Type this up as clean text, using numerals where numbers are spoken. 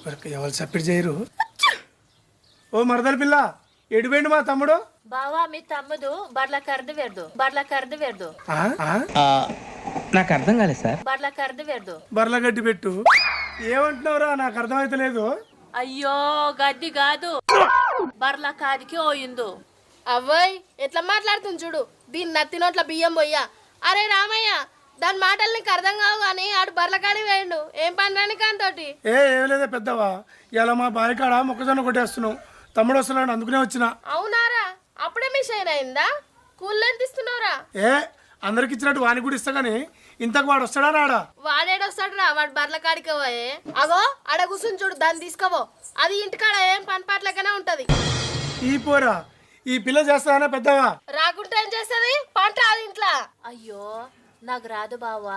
ఎవరు సపోర్ట్ చేయరు. ఓ మరదల పిల్ల ఎడిపోయిండు మా తమ్ముడు. బావా మీ తమ్ముడు బర్ల కర్దు వెర్దు నాకు అర్థం కాలేదు సార్. బర్ల కర్దు వెర్దు. బర్ల గడ్డి పెట్టు. ఏమంటున్నావురా నాకు అర్థమైతలేదు. అయ్యో గడ్డి కాదు బర్ల కాదికి ఓయిందు. అవ్వయ్ ఎట్లా మాట్లాడుతుంది చూడు. దీని నత్తి నోట్ల బియ్యం పోయ్యా. అరే రామయ్య దాని మాటలు నీకు అర్థం కావు కానీ ఆడు బర్లకాడి వేయండు. ఏం పని కాంతోటి? ఏం లేదే పెద్దవా, ఇలా మా బావి కాడ మొక్కజొన్న కొట్టేస్తున్నావు. తమ్ముడు వస్తున్నాడు అందుకునే వచ్చిన. అవునారా? అప్పుడే మిస్ అయిందా? కూల్ ఎంత ఇస్తున్నావురా? అందరికి ఇచ్చినట్టు వాని కూడా ఇస్తా గానీ ఇంతకు వాడు వస్తాడా రాడా? వాడేడొస్తాడు రా, వాడు బర్లకాడికి పోయే. అగో ఆడ కూర్చుని చూడు, దాన్ని తీసుకోవో. అది ఇంటికాడ ఏం పని పాటలకనే ఉంటది. ఈ పోరా ఈ పిల్ల చేస్తానా పెద్దవా? రాకుంటే ఏం చేస్తుంది? పంట అది ఇంట్లో. అయ్యో నాకు రాదు బావా.